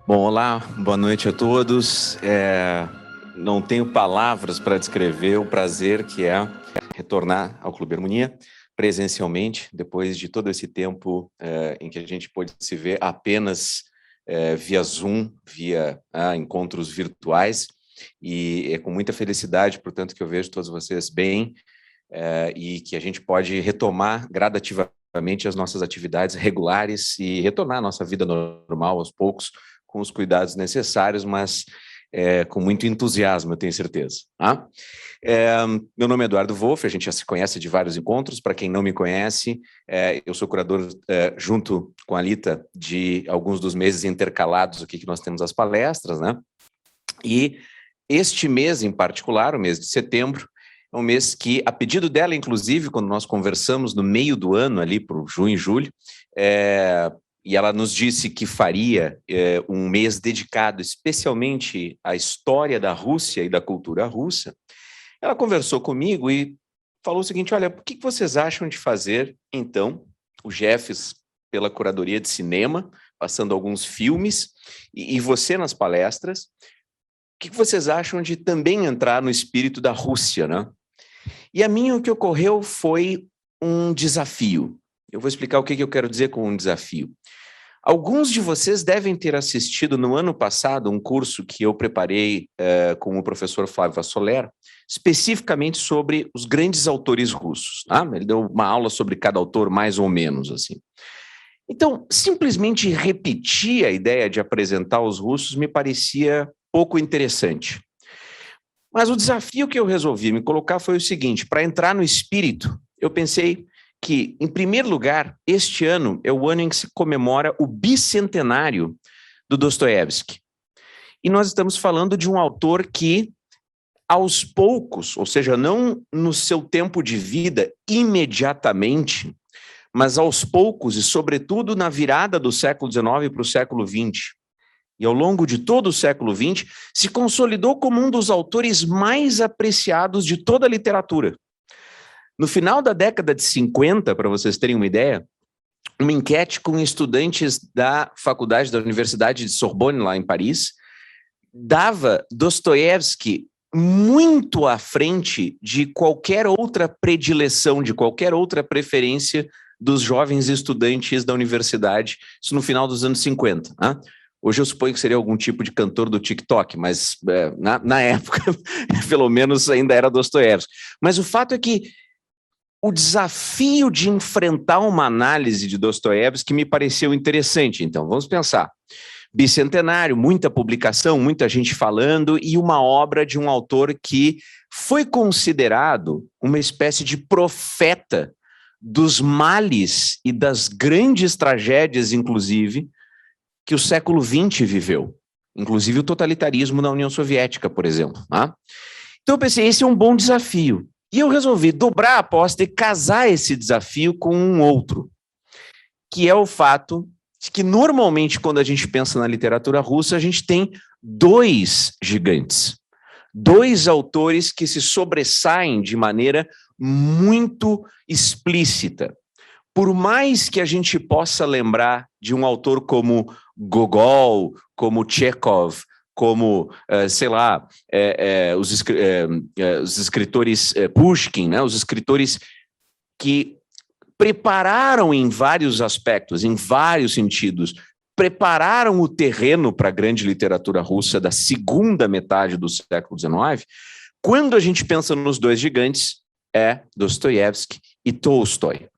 Bom, olá, boa noite a todos. Não tenho palavras para descrever o prazer que é retornar ao Clube Harmonia presencialmente, depois de todo esse tempo em que a gente pôde se ver apenas via Zoom, via encontros virtuais, e é com muita felicidade, portanto, que eu vejo todos vocês bem e que a gente pode retomar gradativamente as nossas atividades regulares e retornar à nossa vida normal aos poucos, com os cuidados necessários, mas com muito entusiasmo, eu tenho certeza. Tá? Meu nome é Eduardo Wolff, a gente já se conhece de vários encontros. Para quem não me conhece, eu sou curador, junto com a Lita, de alguns dos meses intercalados aqui que nós temos as palestras, né? E este mês em particular, o mês de setembro, é um mês que, a pedido dela, inclusive, quando nós conversamos no meio do ano, ali para junho e julho, e ela nos disse que faria um mês dedicado especialmente à história da Rússia e da cultura russa. Ela conversou comigo e falou o seguinte: olha, o que vocês acham de fazer, então, o Jeffs pela curadoria de cinema, passando alguns filmes, e você nas palestras, o que vocês acham de também entrar no espírito da Rússia, né? E a mim o que ocorreu foi um desafio. Eu vou explicar o que eu quero dizer com um desafio. Alguns de vocês devem ter assistido no ano passado um curso que eu preparei com o professor Flávio Soler, especificamente sobre os grandes autores russos. Tá? Ele deu uma aula sobre cada autor, mais ou menos assim. Então, simplesmente repetir a ideia de apresentar os russos me parecia pouco interessante. Mas o desafio que eu resolvi me colocar foi o seguinte: para entrar no espírito, eu pensei que, em primeiro lugar, este ano é o ano em que se comemora o bicentenário do Dostoiévski. E nós estamos falando de um autor que, aos poucos, ou seja, não no seu tempo de vida imediatamente, mas aos poucos, e sobretudo na virada do século XIX para o século XX, e ao longo de todo o século XX, se consolidou como um dos autores mais apreciados de toda a literatura. No final da década de 50, para vocês terem uma ideia, uma enquete com estudantes da faculdade da Universidade de Sorbonne, lá em Paris, dava Dostoiévski muito à frente de qualquer outra predileção, de qualquer outra preferência dos jovens estudantes da universidade, isso no final dos anos 50. Né? Hoje eu suponho que seria algum tipo de cantor do TikTok, mas na época, pelo menos, ainda era Dostoiévski. Mas o fato é que o desafio de enfrentar uma análise de Dostoiévski me pareceu interessante. Então, vamos pensar. Bicentenário, muita publicação, muita gente falando, e uma obra de um autor que foi considerado uma espécie de profeta dos males e das grandes tragédias, inclusive, que o século XX viveu. Inclusive o totalitarismo na União Soviética, por exemplo. Tá? Então eu pensei, esse é um bom desafio. E eu resolvi dobrar a aposta e casar esse desafio com um outro, que é o fato de que, normalmente, quando a gente pensa na literatura russa, a gente tem dois gigantes, dois autores que se sobressaem de maneira muito explícita. Por mais que a gente possa lembrar de um autor como Gogol, como Chekhov, como, sei lá, os escritores Pushkin, né, os escritores que prepararam em vários aspectos, em vários sentidos, prepararam o terreno para a grande literatura russa da segunda metade do século XIX. Quando a gente pensa nos dois gigantes, é Dostoiévski e Tolstói.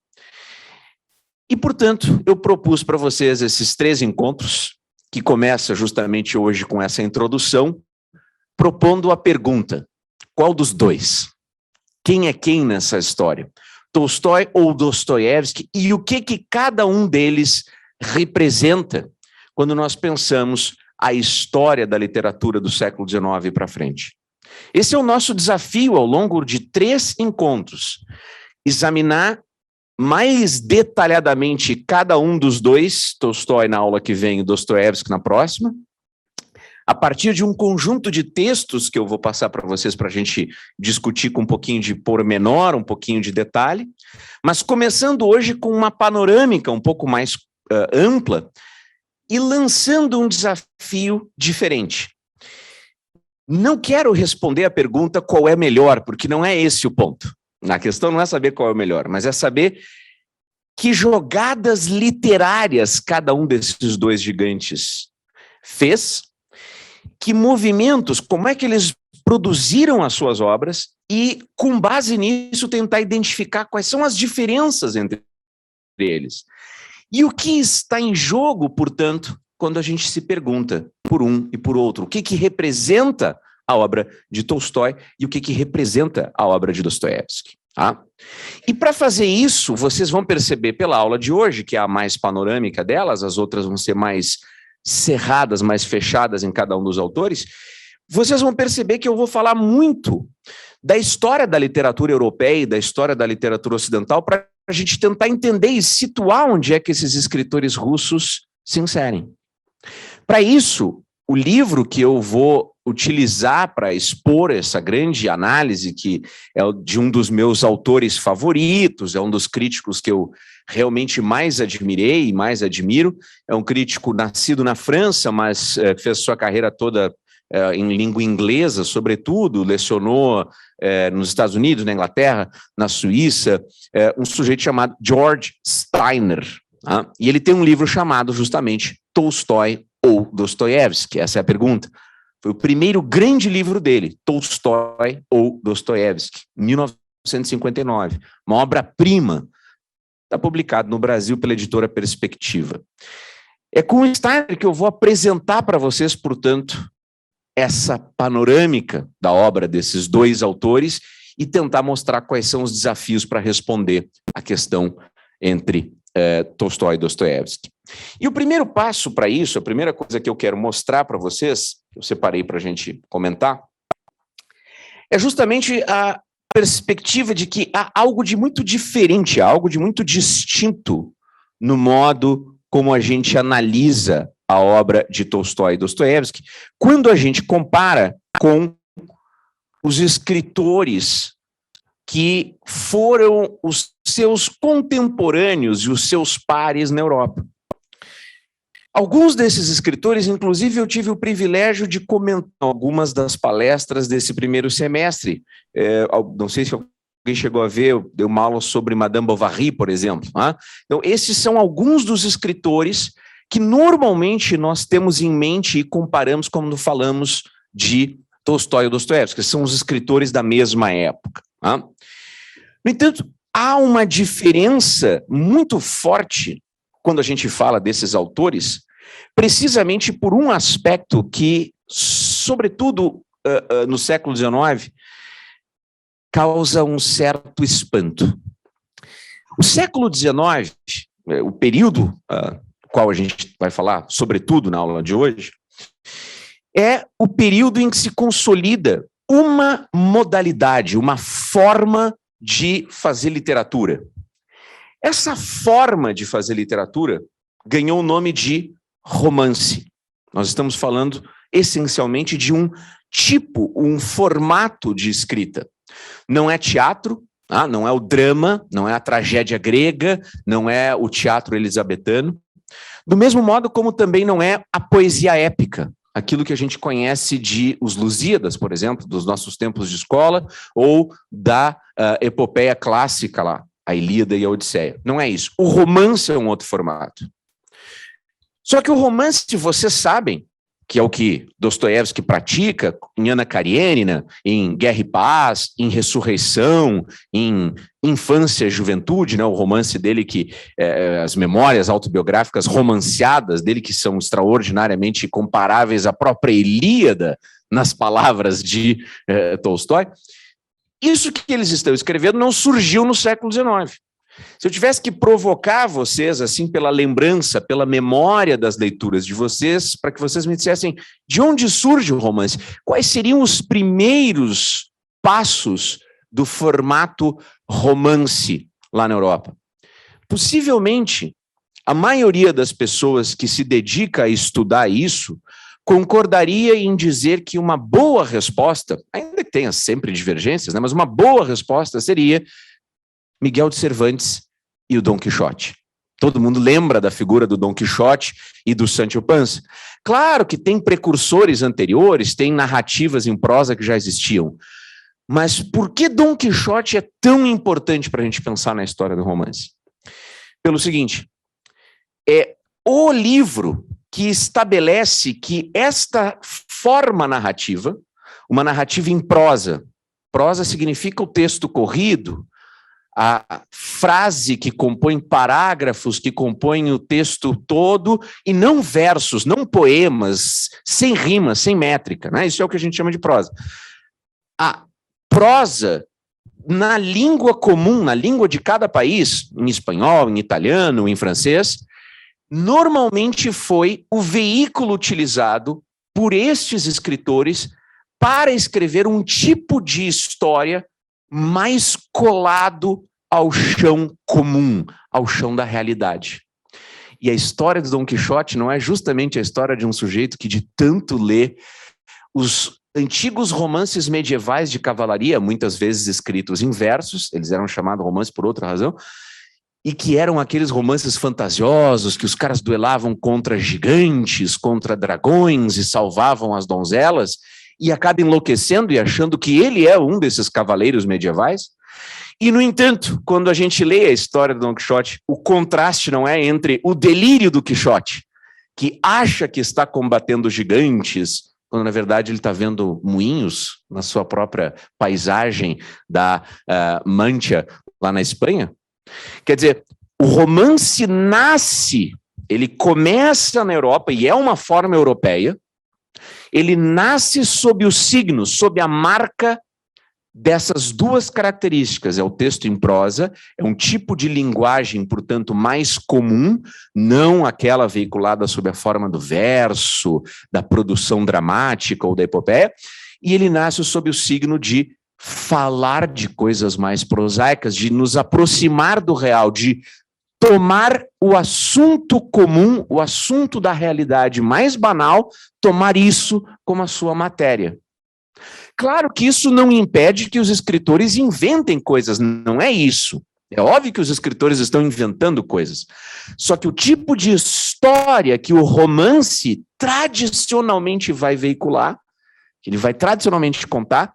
E, portanto, eu propus para vocês esses 3 encontros, que começa justamente hoje com essa introdução, propondo a pergunta: qual dos dois? Quem é quem nessa história? Tolstói ou Dostoiévski? E o que cada um deles representa quando nós pensamos a história da literatura do século XIX para frente? Esse é o nosso desafio ao longo de 3 encontros. Examinar mais detalhadamente cada um dos dois, Tolstói na aula que vem e Dostoiévski na próxima, a partir de um conjunto de textos que eu vou passar para vocês para a gente discutir com um pouquinho de pormenor, um pouquinho de detalhe, mas começando hoje com uma panorâmica um pouco mais ampla e lançando um desafio diferente. Não quero responder a pergunta qual é melhor, porque não é esse o ponto. A questão não é saber qual é o melhor, mas é saber que jogadas literárias cada um desses dois gigantes fez, que movimentos, como é que eles produziram as suas obras e, com base nisso, tentar identificar quais são as diferenças entre eles. E o que está em jogo, portanto, quando a gente se pergunta por um e por outro, o que representa a obra de Tolstói e o que representa a obra de Dostoiévski. Tá? E para fazer isso, vocês vão perceber pela aula de hoje, que é a mais panorâmica delas, as outras vão ser mais cerradas, mais fechadas em cada um dos autores, vocês vão perceber que eu vou falar muito da história da literatura europeia e da história da literatura ocidental para a gente tentar entender e situar onde é que esses escritores russos se inserem. Para isso, o livro que eu vou utilizar para expor essa grande análise, que é de um dos meus autores favoritos, é um dos críticos que eu realmente mais admirei e mais admiro, é um crítico nascido na França, mas fez sua carreira toda em língua inglesa, sobretudo, lecionou nos Estados Unidos, na Inglaterra, na Suíça, um sujeito chamado George Steiner. Tá? E ele tem um livro chamado justamente Tolstói ou Dostoiévski, essa é a pergunta. Foi o primeiro grande livro dele, Tolstói ou Dostoiévski, 1959, uma obra-prima, está publicado no Brasil pela editora Perspectiva. É com o Steiner que eu vou apresentar para vocês, portanto, essa panorâmica da obra desses dois autores e tentar mostrar quais são os desafios para responder a questão entre Tolstói e Dostoiévski. E o primeiro passo para isso, a primeira coisa que eu quero mostrar para vocês, que eu separei para a gente comentar, é justamente a perspectiva de que há algo de muito diferente, há algo de muito distinto no modo como a gente analisa a obra de Tolstói e Dostoiévski, quando a gente compara com os escritores que foram os seus contemporâneos e os seus pares na Europa. Alguns desses escritores, inclusive, eu tive o privilégio de comentar algumas das palestras desse primeiro semestre. Não sei se alguém chegou a ver, eu dei uma aula sobre Madame Bovary, por exemplo. Né? Então, esses são alguns dos escritores que normalmente nós temos em mente e comparamos quando falamos de Tolstói e Dostoiévski, que são os escritores da mesma época. Né? No entanto, há uma diferença muito forte quando a gente fala desses autores, precisamente por um aspecto que, sobretudo no século XIX, causa um certo espanto. O século XIX, o período qual a gente vai falar, sobretudo na aula de hoje, é o período em que se consolida uma modalidade, uma forma de fazer literatura. Essa forma de fazer literatura ganhou o nome de romance. Nós estamos falando essencialmente de um tipo, um formato de escrita. Não é teatro, não é o drama, não é a tragédia grega, não é o teatro elisabetano. Do mesmo modo como também não é a poesia épica, aquilo que a gente conhece de Os Lusíadas, por exemplo, dos nossos tempos de escola, ou da epopeia clássica lá, a Ilíada e a Odisseia. Não é isso. O romance é um outro formato. Só que o romance, vocês sabem, que é o que Dostoiévski pratica em Ana Karenina, em Guerra e Paz, em Ressurreição, em Infância e Juventude, né, o romance dele, que as memórias autobiográficas romanceadas dele, que são extraordinariamente comparáveis à própria Ilíada, nas palavras de Tolstói. Isso que eles estão escrevendo não surgiu no século XIX. Se eu tivesse que provocar vocês, assim, pela lembrança, pela memória das leituras de vocês, para que vocês me dissessem de onde surge o romance, quais seriam os primeiros passos do formato romance lá na Europa? Possivelmente, a maioria das pessoas que se dedica a estudar isso concordaria em dizer que uma boa resposta, ainda que tenha sempre divergências, né, mas uma boa resposta seria Miguel de Cervantes e o Dom Quixote. Todo mundo lembra da figura do Dom Quixote e do Sancho Panza. Claro que tem precursores anteriores, tem narrativas em prosa que já existiam. Mas por que Dom Quixote é tão importante para a gente pensar na história do romance? Pelo seguinte, é o livro que estabelece que esta forma narrativa, uma narrativa em prosa significa o texto corrido, a frase que compõe parágrafos, que compõe o texto todo, e não versos, não poemas, sem rima, sem métrica, né? Isso é o que a gente chama de prosa. A prosa, na língua comum, na língua de cada país, em espanhol, em italiano, em francês, normalmente foi o veículo utilizado por estes escritores para escrever um tipo de história mais colado ao chão comum, ao chão da realidade. E a história do Dom Quixote não é justamente a história de um sujeito que de tanto lê os antigos romances medievais de cavalaria, muitas vezes escritos em versos, eles eram chamados romances por outra razão, e que eram aqueles romances fantasiosos, que os caras duelavam contra gigantes, contra dragões e salvavam as donzelas, e acaba enlouquecendo e achando que ele é um desses cavaleiros medievais. E, no entanto, quando a gente lê a história do Dom Quixote, o contraste não é entre o delírio do Quixote, que acha que está combatendo gigantes, quando na verdade ele está vendo moinhos na sua própria paisagem da Mancha, lá na Espanha. Quer dizer, o romance nasce, ele começa na Europa, e é uma forma europeia, ele nasce sob o signo, sob a marca dessas duas características. É o texto em prosa, é um tipo de linguagem, portanto, mais comum, não aquela veiculada sob a forma do verso, da produção dramática ou da epopeia, e ele nasce sob o signo de falar de coisas mais prosaicas, de nos aproximar do real, de tomar o assunto comum, o assunto da realidade mais banal, tomar isso como a sua matéria. Claro que isso não impede que os escritores inventem coisas, não é isso. É óbvio que os escritores estão inventando coisas. Só que o tipo de história que o romance tradicionalmente vai veicular, que ele vai tradicionalmente contar,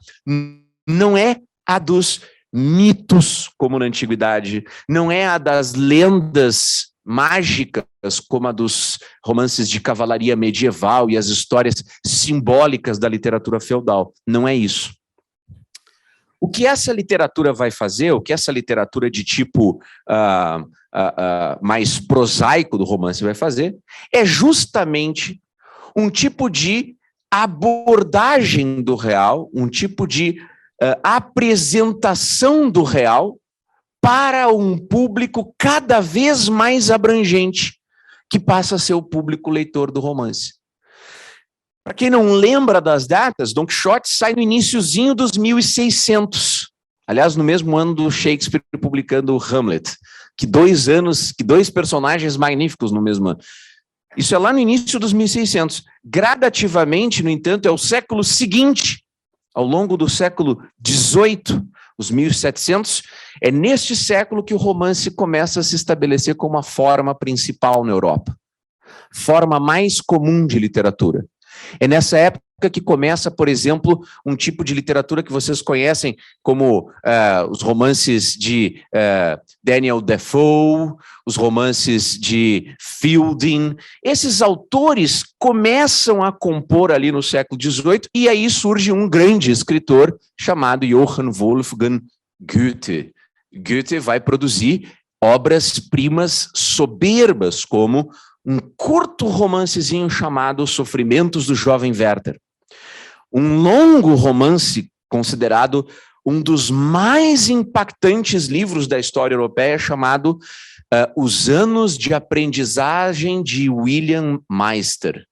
não é a dos mitos, como na antiguidade, não é a das lendas mágicas, como a dos romances de cavalaria medieval e as histórias simbólicas da literatura feudal. Não é isso. O que essa literatura vai fazer, o que essa literatura de tipo mais prosaico do romance vai fazer, é justamente um tipo de abordagem do real, um tipo de apresentação do real para um público cada vez mais abrangente, que passa a ser o público leitor do romance. Para quem não lembra das datas, Dom Quixote sai no iniciozinho dos 1600. Aliás, no mesmo ano do Shakespeare publicando o Hamlet, que dois personagens magníficos no mesmo ano. Isso é lá no início dos 1600. Gradativamente, no entanto, é o século seguinte, ao longo do século XVIII, os 1700, é neste século que o romance começa a se estabelecer como a forma principal na Europa. Forma mais comum de literatura. É nessa época que começa, por exemplo, um tipo de literatura que vocês conhecem como os romances de Daniel Defoe, os romances de Fielding. Esses autores começam a compor ali no século XVIII e aí surge um grande escritor chamado Johann Wolfgang Goethe. Goethe vai produzir obras-primas soberbas, como um curto romancezinho chamado Sofrimentos do Jovem Werther. Um longo romance considerado um dos mais impactantes livros da história europeia, chamado Os Anos de Aprendizagem de William Meister,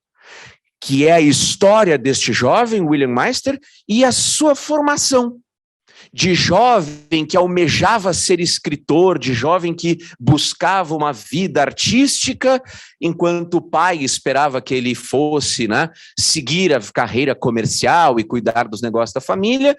que é a história deste jovem William Meister e a sua formação. De jovem que almejava ser escritor, de jovem que buscava uma vida artística, enquanto o pai esperava que ele fosse, seguir a carreira comercial e cuidar dos negócios da família,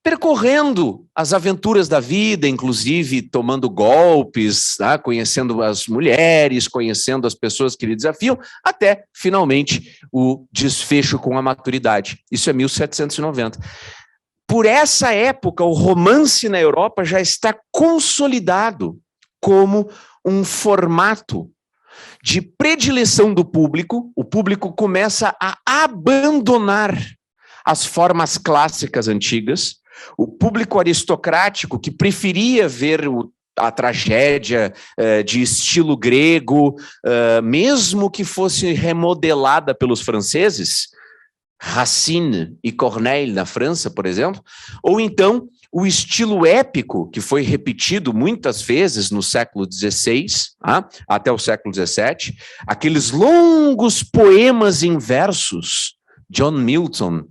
percorrendo as aventuras da vida, inclusive tomando golpes, tá? Conhecendo as mulheres, conhecendo as pessoas que lhe desafiam, até, finalmente, o desfecho com a maturidade. Isso é 1790. Por essa época, o romance na Europa já está consolidado como um formato de predileção do público. O público começa a abandonar as formas clássicas antigas. O público aristocrático, que preferia ver a tragédia de estilo grego, mesmo que fosse remodelada pelos franceses, Racine e Corneille na França, por exemplo, ou então o estilo épico, que foi repetido muitas vezes no século XVI, até o século XVII, aqueles longos poemas em versos, John Milton,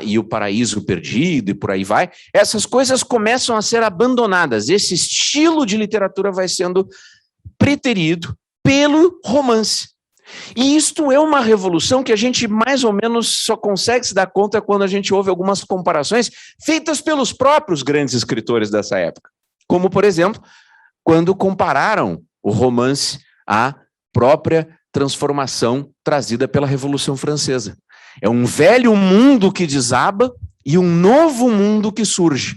e o Paraíso Perdido, e por aí vai, essas coisas começam a ser abandonadas. Esse estilo de literatura vai sendo preterido pelo romance. E isto é uma revolução que a gente mais ou menos só consegue se dar conta quando a gente ouve algumas comparações feitas pelos próprios grandes escritores dessa época. Como, por exemplo, quando compararam o romance à própria transformação trazida pela Revolução Francesa. É um velho mundo que desaba e um novo mundo que surge.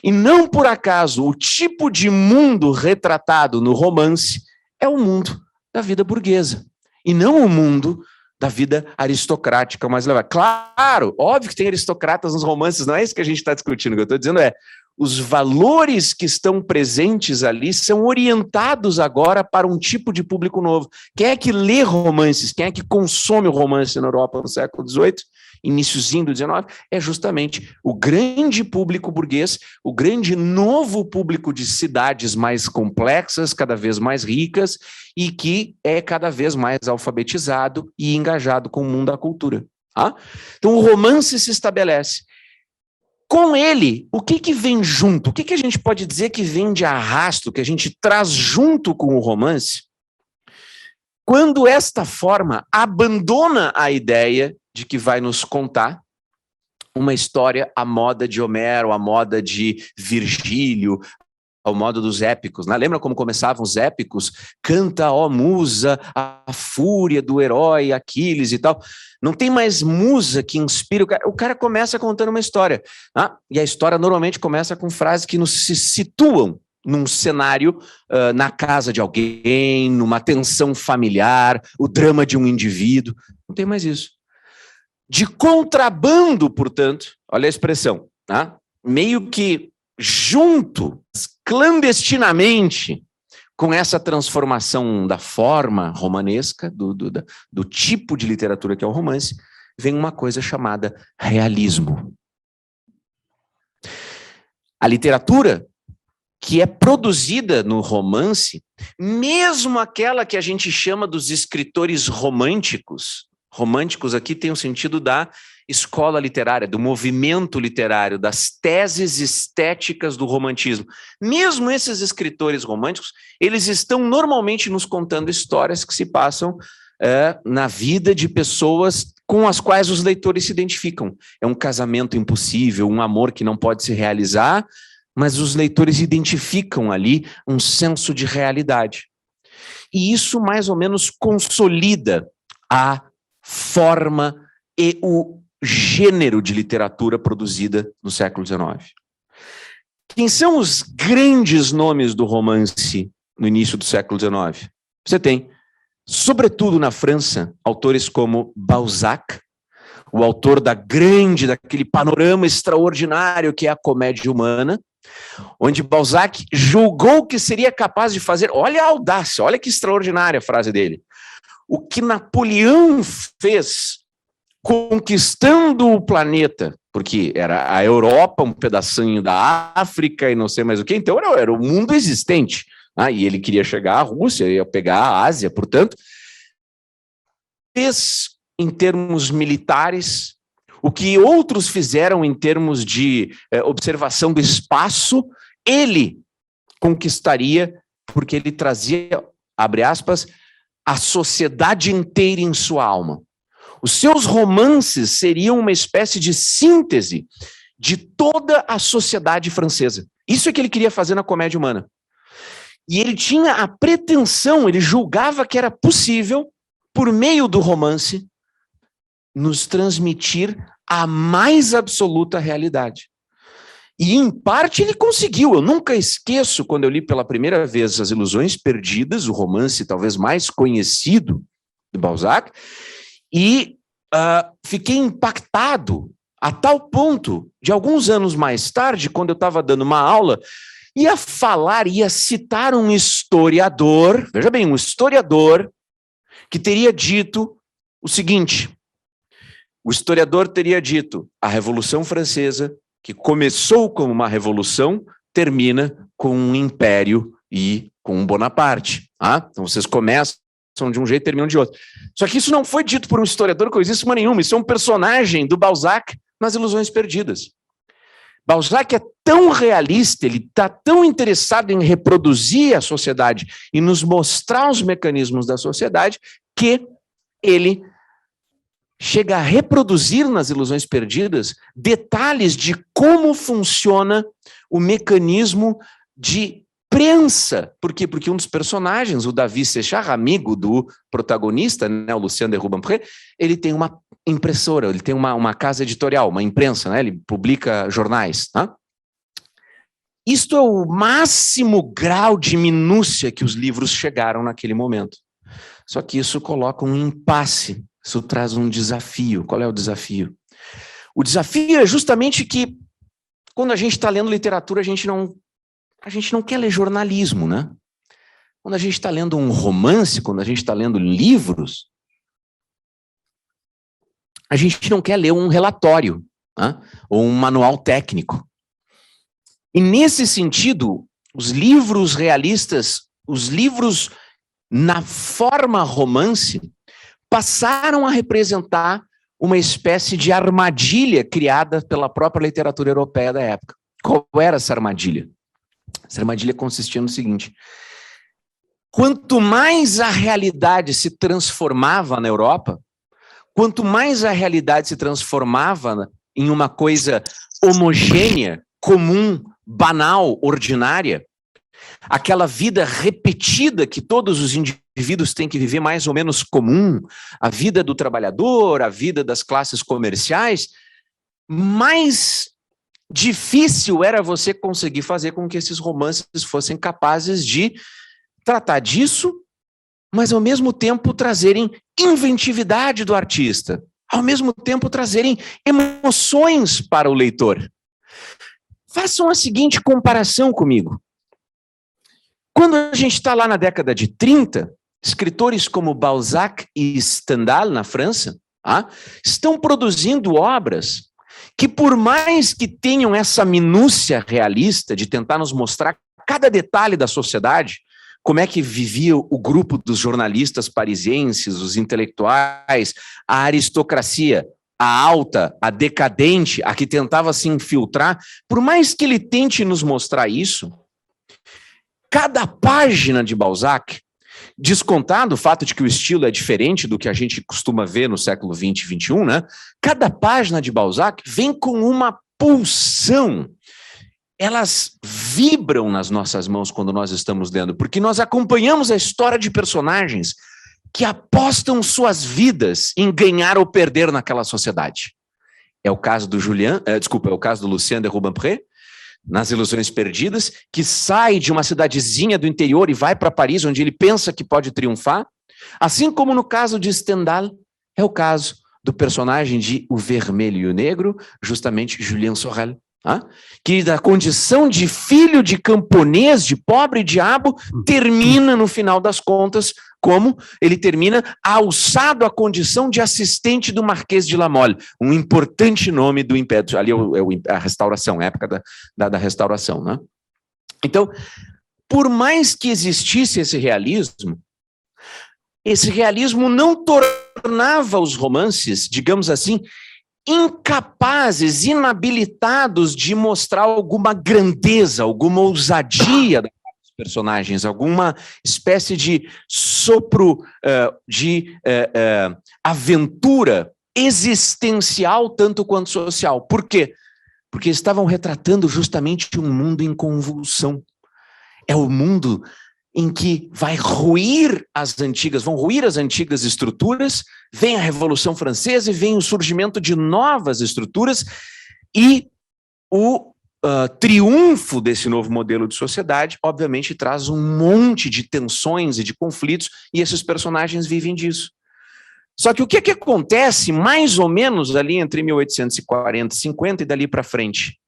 E não por acaso o tipo de mundo retratado no romance é o mundo da vida burguesa. E não o mundo da vida aristocrática mais elevada. Claro, óbvio que tem aristocratas nos romances, não é isso que a gente está discutindo. O que eu estou dizendo é, os valores que estão presentes ali são orientados agora para um tipo de público novo. Quem é que lê romances? Quem é que consome o romance na Europa no século XVIII, iniciozinho do XIX? É justamente o grande público burguês, o grande novo público de cidades mais complexas, cada vez mais ricas, e que é cada vez mais alfabetizado e engajado com o mundo da cultura. Então o romance se estabelece. Com ele, o que vem junto? O que a gente pode dizer que vem de arrasto, que a gente traz junto com o romance? Quando esta forma abandona a ideia de que vai nos contar uma história à moda de Homero, à moda de Virgílio, ao modo dos épicos, né? Lembra como começavam os épicos? Canta, ó musa, a fúria do herói Aquiles e tal. Não tem mais musa que inspire o cara começa contando uma história. E a história normalmente começa com frases que nos se situam num cenário, na casa de alguém, numa tensão familiar, o drama de um indivíduo. Não tem mais isso. De contrabando, portanto, olha a expressão, meio que junto, clandestinamente, com essa transformação da forma romanesca, do tipo de literatura que é o romance, vem uma coisa chamada realismo. A literatura que é produzida no romance, mesmo aquela que a gente chama dos escritores românticos aqui tem o sentido da escola literária, do movimento literário, das teses estéticas do romantismo. Mesmo esses escritores românticos, eles estão normalmente nos contando histórias que se passam na vida de pessoas com as quais os leitores se identificam. É um casamento impossível, um amor que não pode se realizar, mas os leitores identificam ali um senso de realidade. E isso mais ou menos consolida a forma e o gênero de literatura produzida no século XIX. Quem são os grandes nomes do romance no início do século XIX? Você tem, sobretudo na França, autores como Balzac, o autor daquele panorama extraordinário que é a comédia humana, onde Balzac julgou que seria capaz de fazer, olha a audácia, olha que extraordinária a frase dele, o que Napoleão fez conquistando o planeta, porque era a Europa, um pedacinho da África e não sei mais o que, então era o mundo existente, e ele queria chegar à Rússia, ia pegar a Ásia, portanto, fez em termos militares o que outros fizeram em termos de observação do espaço, ele conquistaria, porque ele trazia, abre aspas, a sociedade inteira em sua alma. Os seus romances seriam uma espécie de síntese de toda a sociedade francesa. Isso é que ele queria fazer na comédia humana. E ele tinha a pretensão, ele julgava que era possível, por meio do romance, nos transmitir a mais absoluta realidade. E, em parte, ele conseguiu. Eu nunca esqueço, quando eu li pela primeira vez As Ilusões Perdidas, o romance talvez mais conhecido de Balzac, e fiquei impactado a tal ponto de, alguns anos mais tarde, quando eu estava dando uma aula, ia citar um historiador, veja bem, um historiador que teria dito o seguinte: o historiador teria dito, a Revolução Francesa, que começou como uma revolução, termina com um império e com um Bonaparte. Então vocês começam de um jeito e terminam de outro. Só que isso não foi dito por um historiador coisíssima nenhuma, isso é um personagem do Balzac nas Ilusões Perdidas. Balzac é tão realista, ele está tão interessado em reproduzir a sociedade e nos mostrar os mecanismos da sociedade, que ele chega a reproduzir nas Ilusões Perdidas detalhes de como funciona o mecanismo de prensa. Por quê? Porque um dos personagens, o David Séchard, amigo do protagonista, né, o Lucien de Rubempré, ele tem uma impressora, ele tem uma casa editorial, uma imprensa, né, ele publica jornais. Tá? Isto é o máximo grau de minúcia que os livros chegaram naquele momento. Só que isso coloca um impasse. Isso traz um desafio. Qual é o desafio? O desafio é justamente que, quando a gente está lendo literatura, a gente não quer ler jornalismo, né? Quando a gente está lendo um romance, quando a gente está lendo livros, a gente não quer ler um relatório, né? Ou um manual técnico. E, nesse sentido, os livros realistas, os livros na forma romance, passaram a representar uma espécie de armadilha criada pela própria literatura europeia da época. Qual era essa armadilha? Essa armadilha consistia no seguinte: quanto mais a realidade se transformava na Europa, quanto mais a realidade se transformava em uma coisa homogênea, comum, banal, ordinária, aquela vida repetida que todos os indivíduos têm que viver mais ou menos comum, a vida do trabalhador, a vida das classes comerciais, mais difícil era você conseguir fazer com que esses romances fossem capazes de tratar disso, mas ao mesmo tempo trazerem inventividade do artista, ao mesmo tempo trazerem emoções para o leitor. Façam a seguinte comparação comigo. Quando a gente está lá na década de 30, escritores como Balzac e Stendhal, na França, estão produzindo obras que, por mais que tenham essa minúcia realista de tentar nos mostrar cada detalhe da sociedade, como é que vivia o grupo dos jornalistas parisienses, os intelectuais, a aristocracia, a alta, a decadente, a que tentava se infiltrar, por mais que ele tente nos mostrar isso, cada página de Balzac, descontado o fato de que o estilo é diferente do que a gente costuma ver no século XX e XXI, né? Cada página de Balzac vem com uma pulsão. Elas vibram nas nossas mãos quando nós estamos lendo, porque nós acompanhamos a história de personagens que apostam suas vidas em ganhar ou perder naquela sociedade. É o caso do é o caso do Lucien de Rubempré, nas Ilusões Perdidas, que sai de uma cidadezinha do interior e vai para Paris, onde ele pensa que pode triunfar. Assim como no caso de Stendhal, é o caso do personagem de O Vermelho e o Negro, justamente Julien Sorel, que da condição de filho de camponês, de pobre diabo, termina, no final das contas, como ele termina alçado à condição de assistente do Marquês de La Mole, um importante nome do Império. Ali é a restauração, a época da restauração. Né? Então, por mais que existisse esse realismo não tornava os romances, digamos assim, incapazes, inabilitados de mostrar alguma grandeza, alguma ousadia dos personagens, alguma espécie de sopro de aventura existencial tanto quanto social. Por quê? porque estavam retratando justamente um mundo em convulsão. É o mundo em que vão ruir as antigas estruturas, vem a Revolução Francesa e vem o surgimento de novas estruturas, e o triunfo desse novo modelo de sociedade, obviamente, traz um monte de tensões e de conflitos, e esses personagens vivem disso. Só que o que acontece, mais ou menos ali entre 1840 e 50 e dali para frente?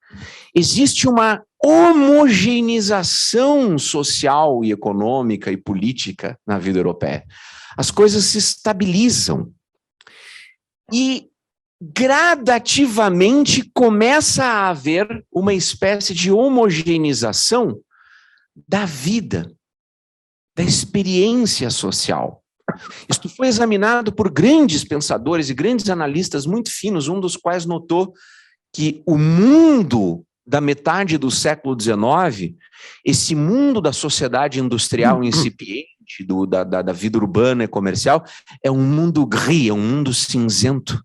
Existe uma homogeneização social e econômica e política na vida europeia. As coisas se estabilizam. E gradativamente começa a haver uma espécie de homogeneização da vida, da experiência social. Isto foi examinado por grandes pensadores e grandes analistas muito finos, um dos quais notou que o mundo da metade do século XIX, esse mundo da sociedade industrial incipiente, da vida urbana e comercial, é um mundo gris, é um mundo cinzento.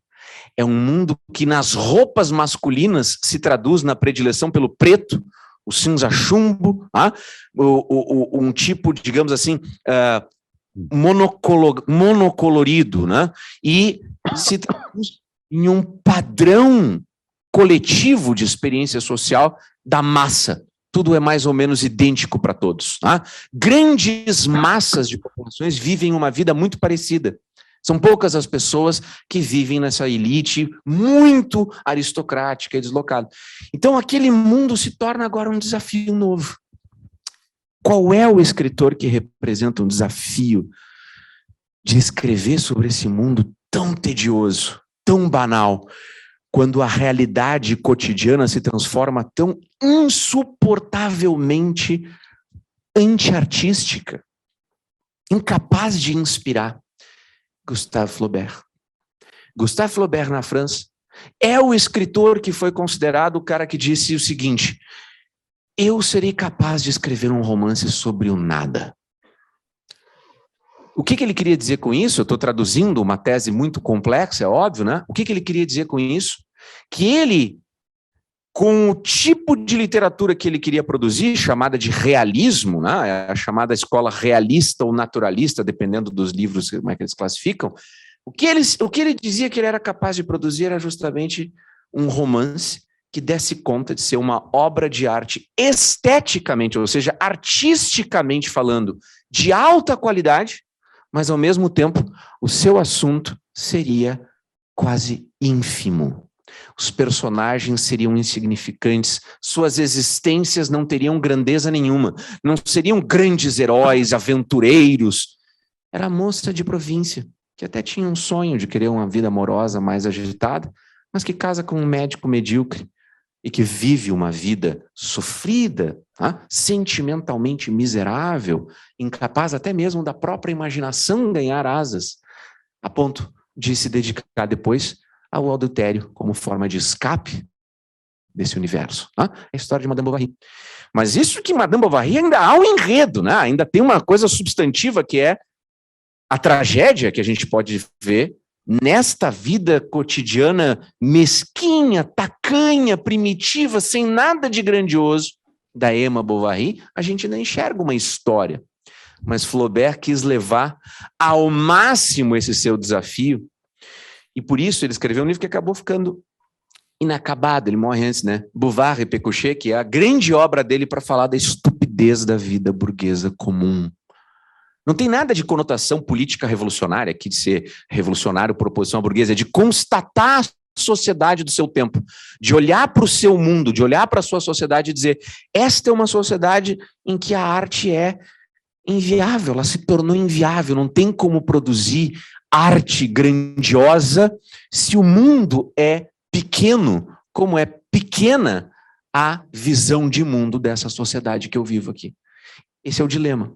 É um mundo que nas roupas masculinas se traduz na predileção pelo preto, o cinza chumbo, um tipo, digamos assim, monocolorido, né? E se traduz em um padrão coletivo de experiência social da massa. Tudo é mais ou menos idêntico para todos. Grandes massas de populações vivem uma vida muito parecida. São poucas as pessoas que vivem nessa elite muito aristocrática e deslocada. Então, aquele mundo se torna agora um desafio novo. Qual é o escritor que representa um desafio de escrever sobre esse mundo tão tedioso, tão banal, quando a realidade cotidiana se transforma tão insuportavelmente anti-artística, incapaz de inspirar? Gustave Flaubert. Gustave Flaubert, na França, é o escritor que foi considerado o cara que disse o seguinte: eu serei capaz de escrever um romance sobre o nada. O que ele queria dizer com isso? Eu estou traduzindo uma tese muito complexa, é óbvio, né? O que ele queria dizer com isso? Que ele, com o tipo de literatura que ele queria produzir, chamada de realismo, né? A chamada escola realista ou naturalista, dependendo dos livros, como é que eles classificam, o que ele dizia que ele era capaz de produzir era justamente um romance que desse conta de ser uma obra de arte esteticamente, ou seja, artisticamente falando, de alta qualidade, mas ao mesmo tempo o seu assunto seria quase ínfimo. Os personagens seriam insignificantes, suas existências não teriam grandeza nenhuma, não seriam grandes heróis, aventureiros. Era a moça de província, que até tinha um sonho de querer uma vida amorosa mais agitada, mas que casa com um médico medíocre e que vive uma vida sofrida, sentimentalmente miserável, incapaz até mesmo da própria imaginação ganhar asas, a ponto de se dedicar depois ao adultério como forma de escape desse universo. É a história de Madame Bovary. Mas isso que Madame Bovary ainda há um enredo, né? Ainda tem uma coisa substantiva que é a tragédia que a gente pode ver nesta vida cotidiana mesquinha, tacanha, primitiva, sem nada de grandioso da Emma Bovary. A gente ainda enxerga uma história. Mas Flaubert quis levar ao máximo esse seu desafio. E por isso ele escreveu um livro que acabou ficando inacabado, ele morre antes, né? Bouvard e Pécuchet, que é a grande obra dele para falar da estupidez da vida burguesa comum. Não tem nada de conotação política revolucionária aqui, de ser revolucionário por oposição à burguesa, é de constatar a sociedade do seu tempo, de olhar para o seu mundo, de olhar para a sua sociedade e dizer: esta é uma sociedade em que a arte é inviável, ela se tornou inviável, não tem como produzir arte grandiosa se o mundo é pequeno, como é pequena a visão de mundo dessa sociedade que eu vivo aqui. Esse é o dilema.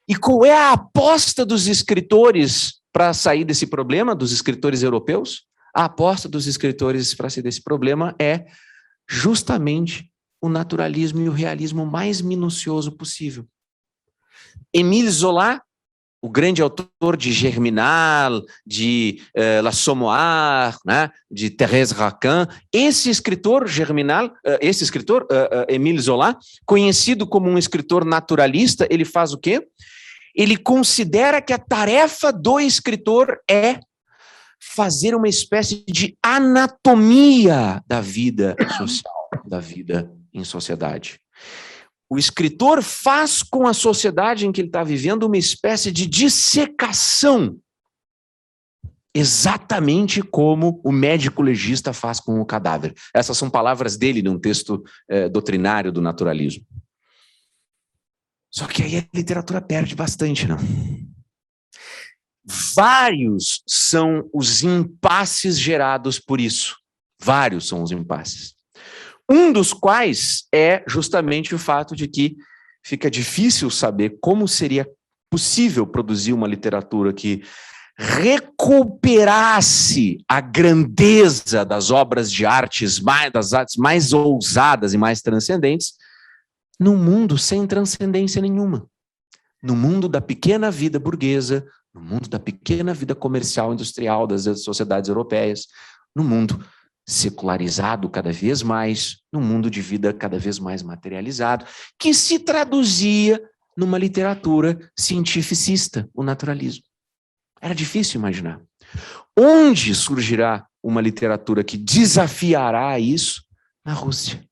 E qual é a aposta dos escritores para sair desse problema, dos escritores europeus? A aposta dos escritores para sair desse problema é justamente o naturalismo e o realismo mais minucioso possível. Émile Zola, o grande autor de Germinal, de L'Assommoir, né, de Thérèse Raquin, esse escritor Germinal, Émile Zola, conhecido como um escritor naturalista, ele faz o quê? Ele considera que a tarefa do escritor é fazer uma espécie de anatomia da vida social, da vida em sociedade. O escritor faz com a sociedade em que ele está vivendo uma espécie de dissecação, exatamente como o médico legista faz com o cadáver. Essas são palavras dele num texto doutrinário do naturalismo. Só que aí a literatura perde bastante, não? Vários são os impasses gerados por isso. Vários são os impasses. Um dos quais é justamente o fato de que fica difícil saber como seria possível produzir uma literatura que recuperasse a grandeza das obras de artes, das artes mais ousadas e mais transcendentes, num mundo sem transcendência nenhuma. No mundo da pequena vida burguesa, no mundo da pequena vida comercial industrial das sociedades europeias, no mundo secularizado cada vez mais, num mundo de vida cada vez mais materializado, que se traduzia numa literatura cientificista, o naturalismo. Era difícil imaginar. Onde surgirá uma literatura que desafiará isso? Na Rússia.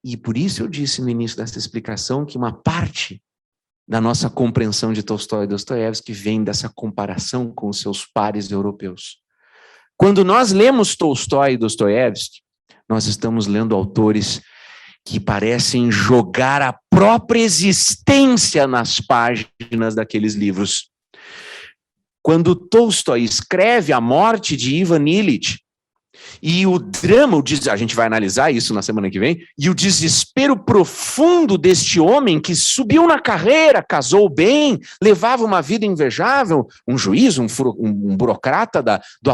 E por isso eu disse no início dessa explicação que uma parte da nossa compreensão de Tolstói e Dostoiévski vem dessa comparação com os seus pares europeus. Quando nós lemos Tolstói e Dostoiévski, nós estamos lendo autores que parecem jogar a própria existência nas páginas daqueles livros. Quando Tolstói escreve A Morte de Ivan Ilitch, e o drama, a gente vai analisar isso na semana que vem, e o desespero profundo deste homem que subiu na carreira, casou bem, levava uma vida invejável, um juiz, um burocrata do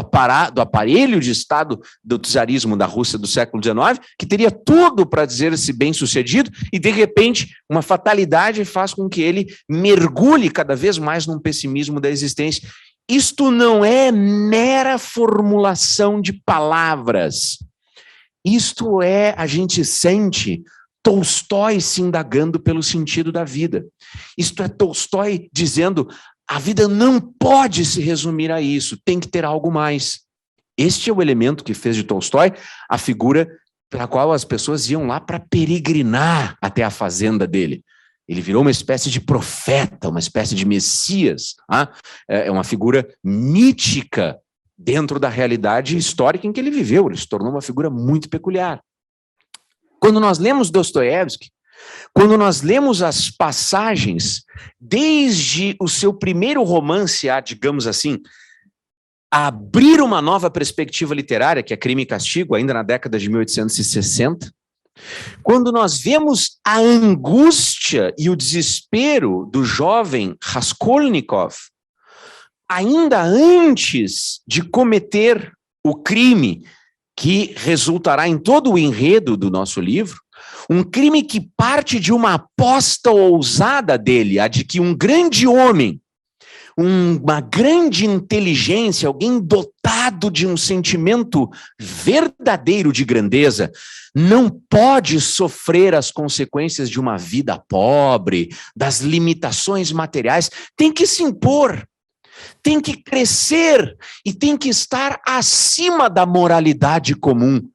aparelho de Estado do czarismo da Rússia do século XIX, que teria tudo para dizer-se bem-sucedido, e de repente uma fatalidade faz com que ele mergulhe cada vez mais num pessimismo da existência. Isto não é mera formulação de palavras. Isto é, a gente sente Tolstói se indagando pelo sentido da vida. Isto é Tolstói dizendo, a vida não pode se resumir a isso, tem que ter algo mais. Este é o elemento que fez de Tolstói a figura pela qual as pessoas iam lá para peregrinar até a fazenda dele. Ele virou uma espécie de profeta, uma espécie de messias. É uma figura mítica dentro da realidade histórica em que ele viveu. Ele se tornou uma figura muito peculiar. Quando nós lemos Dostoiévski, quando nós lemos as passagens, desde o seu primeiro romance, digamos assim, a abrir uma nova perspectiva literária, que é Crime e Castigo, ainda na década de 1860, quando nós vemos a angústia e o desespero do jovem Raskolnikov, ainda antes de cometer o crime que resultará em todo o enredo do nosso livro, um crime que parte de uma aposta ousada dele, a de que um grande homem, uma grande inteligência, alguém dotado de um sentimento verdadeiro de grandeza, não pode sofrer as consequências de uma vida pobre, das limitações materiais, tem que se impor, tem que crescer e tem que estar acima da moralidade comum.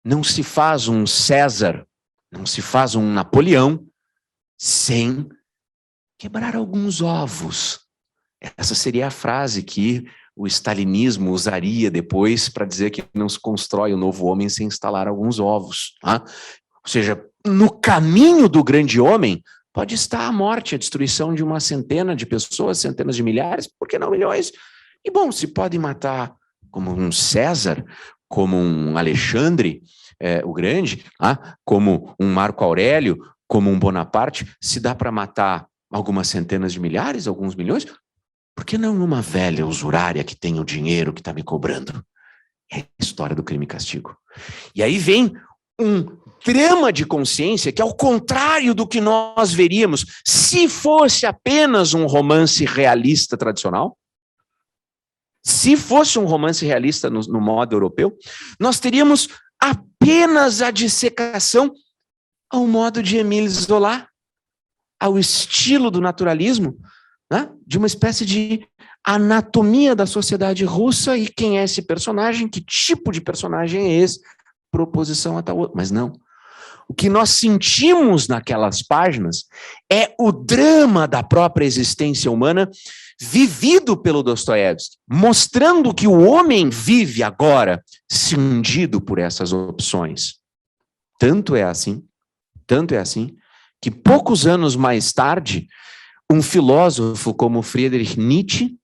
Não se faz um César, não se faz um Napoleão sem quebrar alguns ovos. Essa seria a frase que o stalinismo usaria depois para dizer que não se constrói o novo homem sem instalar alguns ovos. Ou seja, no caminho do grande homem pode estar a morte, a destruição de uma centena de pessoas, centenas de milhares, por que não milhões? E bom, se pode matar como um César, como um Alexandre o Grande, como um Marco Aurélio, como um Bonaparte, se dá para matar algumas centenas de milhares, alguns milhões, por que não uma velha usurária que tem o dinheiro que está me cobrando? É a história do Crime e Castigo. E aí vem um drama de consciência que, ao contrário do que nós veríamos se fosse apenas um romance realista tradicional, se fosse um romance realista no modo europeu, nós teríamos apenas a dissecação ao modo de Émile Zola, ao estilo do naturalismo, né? De uma espécie de anatomia da sociedade russa e quem é esse personagem, que tipo de personagem é esse, proposição a tal outro. Mas não. O que nós sentimos naquelas páginas é o drama da própria existência humana vivido pelo Dostoiévski, mostrando que o homem vive agora cindido por essas opções. Tanto é assim, que poucos anos mais tarde, um filósofo como Friedrich Nietzsche,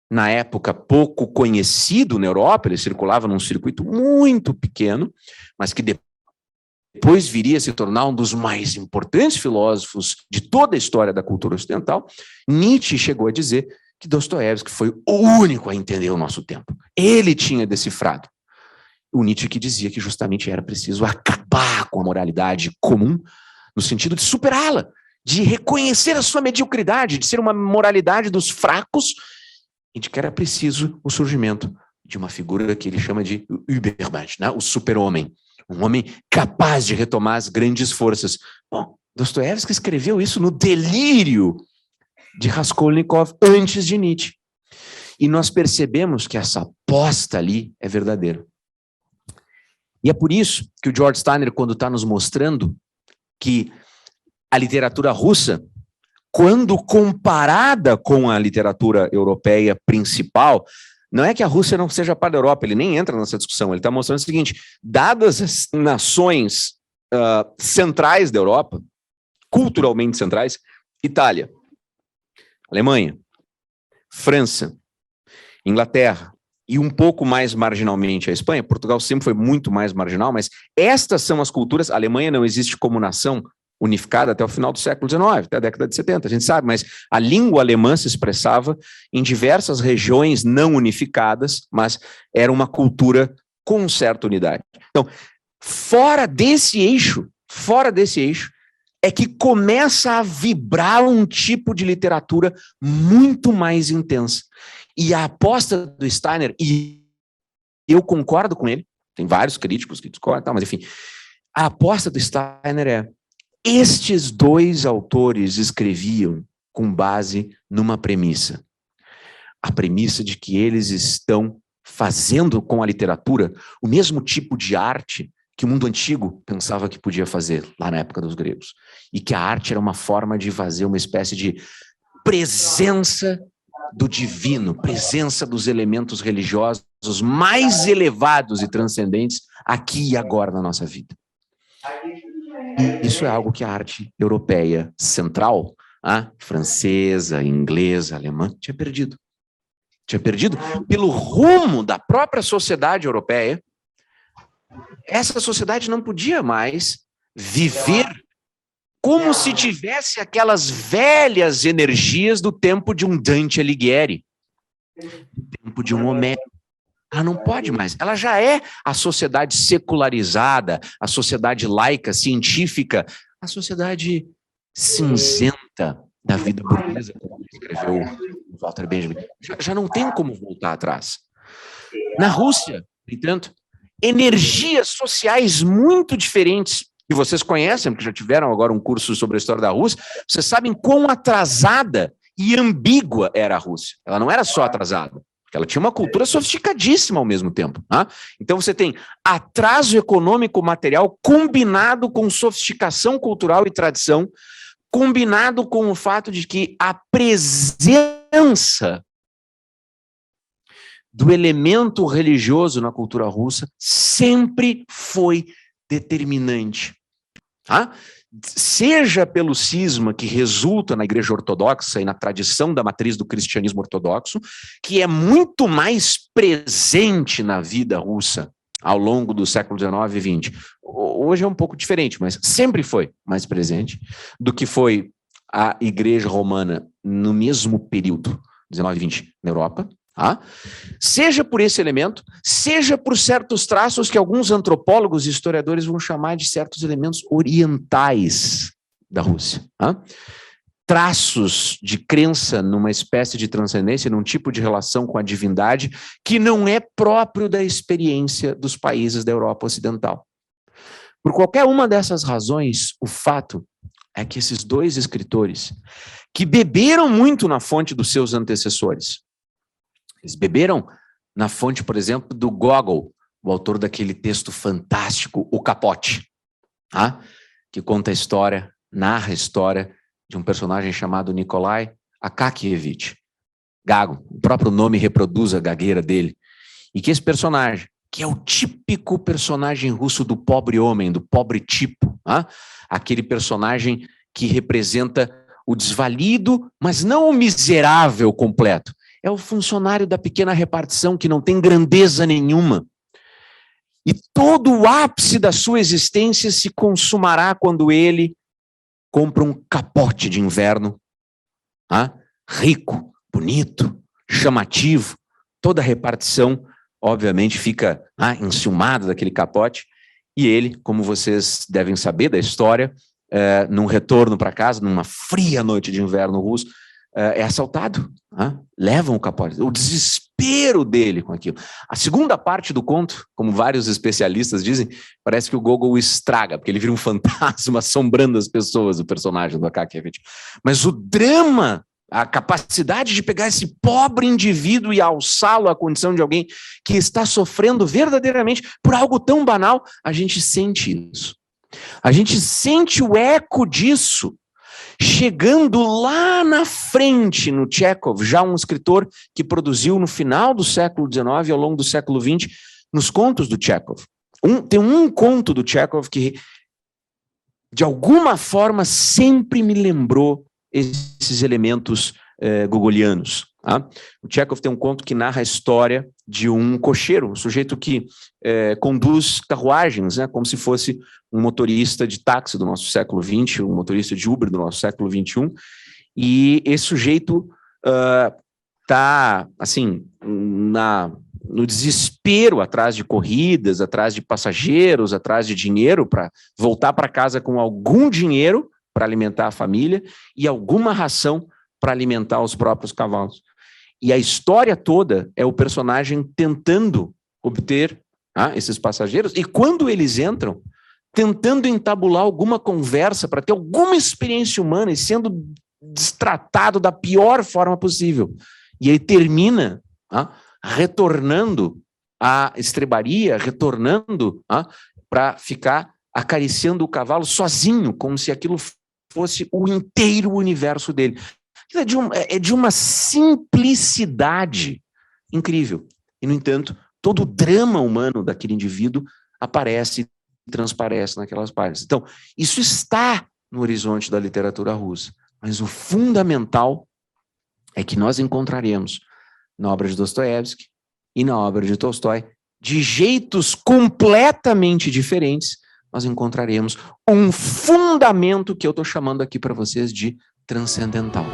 na época pouco conhecido na Europa, ele circulava num circuito muito pequeno, mas que depois viria a se tornar um dos mais importantes filósofos de toda a história da cultura ocidental. Nietzsche chegou a dizer que Dostoiévski foi o único a entender o nosso tempo. Ele tinha decifrado. O Nietzsche que dizia que justamente era preciso acabar com a moralidade comum, no sentido de superá-la, de reconhecer a sua mediocridade, de ser uma moralidade dos fracos, e de que era preciso o surgimento de uma figura que ele chama de Übermensch, né? O super-homem. Um homem capaz de retomar as grandes forças. Bom, Dostoiévski escreveu isso no delírio de Raskolnikov antes de Nietzsche. E nós percebemos que essa aposta ali é verdadeira. E é por isso que o George Steiner, quando está nos mostrando que a literatura russa, quando comparada com a literatura europeia principal, não é que a Rússia não seja parte da Europa, ele nem entra nessa discussão, ele está mostrando o seguinte: dadas as nações centrais da Europa, culturalmente centrais, Itália, Alemanha, França, Inglaterra, e um pouco mais marginalmente a Espanha, Portugal sempre foi muito mais marginal, mas estas são as culturas. A Alemanha não existe como nação unificada até o final do século XIX, até a década de 70, a gente sabe, mas a língua alemã se expressava em diversas regiões não unificadas, mas era uma cultura com certa unidade. Então, fora desse eixo, é que começa a vibrar um tipo de literatura muito mais intensa. E a aposta do Steiner, e eu concordo com ele, tem vários críticos que discordam, mas enfim, a aposta do Steiner é: estes dois autores escreviam com base numa premissa. A premissa de que eles estão fazendo com a literatura o mesmo tipo de arte que o mundo antigo pensava que podia fazer, lá na época dos gregos. E que a arte era uma forma de fazer uma espécie de presença do divino, presença dos elementos religiosos mais elevados e transcendentes aqui e agora na nossa vida. E isso é algo que a arte europeia central, a francesa, inglesa, alemã, tinha perdido. Tinha perdido pelo rumo da própria sociedade europeia. Essa sociedade não podia mais viver como se tivesse aquelas velhas energias do tempo de um Dante Alighieri, do tempo de um Homero. Ela não pode mais. Ela já é a sociedade secularizada, a sociedade laica, científica, a sociedade cinzenta da vida burguesa, como escreveu o Walter Benjamin. Já não tem como voltar atrás. Na Rússia, no entanto, energias sociais muito diferentes, que vocês conhecem, porque já tiveram agora um curso sobre a história da Rússia, vocês sabem quão atrasada e ambígua era a Rússia. Ela não era só atrasada, ela tinha uma cultura sofisticadíssima ao mesmo tempo. Tá? Então você tem atraso econômico material combinado com sofisticação cultural e tradição, combinado com o fato de que a presença do elemento religioso na cultura russa sempre foi determinante. Tá? Seja pelo cisma que resulta na Igreja Ortodoxa e na tradição da matriz do cristianismo ortodoxo, que é muito mais presente na vida russa ao longo do século XIX e XX. Hoje é um pouco diferente, mas sempre foi mais presente do que foi a Igreja Romana no mesmo período, XIX e XX, na Europa, Tá? Seja por esse elemento, seja por certos traços que alguns antropólogos e historiadores vão chamar de certos elementos orientais da Rússia. Tá? Traços de crença numa espécie de transcendência, num tipo de relação com a divindade que não é próprio da experiência dos países da Europa Ocidental. Por qualquer uma dessas razões, o fato é que esses dois escritores, que beberam muito na fonte dos seus antecessores, eles beberam na fonte, por exemplo, do Gogol, o autor daquele texto fantástico, O Capote, tá? Que conta a história, narra a história de um personagem chamado Nikolai Akakievich. Gago, o próprio nome reproduz a gagueira dele. E que esse personagem, que é o típico personagem russo do pobre homem, do pobre tipo, tá? Aquele personagem que representa o desvalido, mas não o miserável completo. É o funcionário da pequena repartição que não tem grandeza nenhuma. E todo o ápice da sua existência se consumará quando ele compra um capote de inverno, rico, bonito, chamativo. Toda a repartição, obviamente, fica enciumada daquele capote. E ele, como vocês devem saber da história, num retorno para casa, numa fria noite de inverno russo, é assaltado, levam o capote, o desespero dele com aquilo. A segunda parte do conto, como vários especialistas dizem, parece que o Gogol estraga, porque ele vira um fantasma assombrando as pessoas, o personagem do Akakievich. Mas o drama, a capacidade de pegar esse pobre indivíduo e alçá-lo à condição de alguém que está sofrendo verdadeiramente por algo tão banal, a gente sente isso. A gente sente o eco disso chegando lá na frente no Chekhov, já um escritor que produziu no final do século XIX e ao longo do século XX, nos contos do Chekhov. Tem um conto do Chekhov que, de alguma forma, sempre me lembrou esses elementos gogolianos. Tá? O Chekhov tem um conto que narra a história de um cocheiro, um sujeito que conduz carruagens, como se fosse um motorista de táxi do nosso século XX, um motorista de Uber do nosso século XXI, e esse sujeito está, assim, no desespero, atrás de corridas, atrás de passageiros, atrás de dinheiro, para voltar para casa com algum dinheiro para alimentar a família e alguma ração para alimentar os próprios cavalos. E a história toda é o personagem tentando obter esses passageiros, e quando eles entram, tentando entabular alguma conversa para ter alguma experiência humana e sendo destratado da pior forma possível. E ele termina retornando à estrebaria, retornando para ficar acariciando o cavalo sozinho, como se aquilo fosse o inteiro universo dele. É de uma simplicidade incrível. E, no entanto, todo o drama humano daquele indivíduo aparece e transparece naquelas páginas. Então, isso está no horizonte da literatura russa. Mas o fundamental é que nós encontraremos na obra de Dostoiévski e na obra de Tolstói, de jeitos completamente diferentes, nós encontraremos um fundamento que eu estou chamando aqui para vocês de transcendental.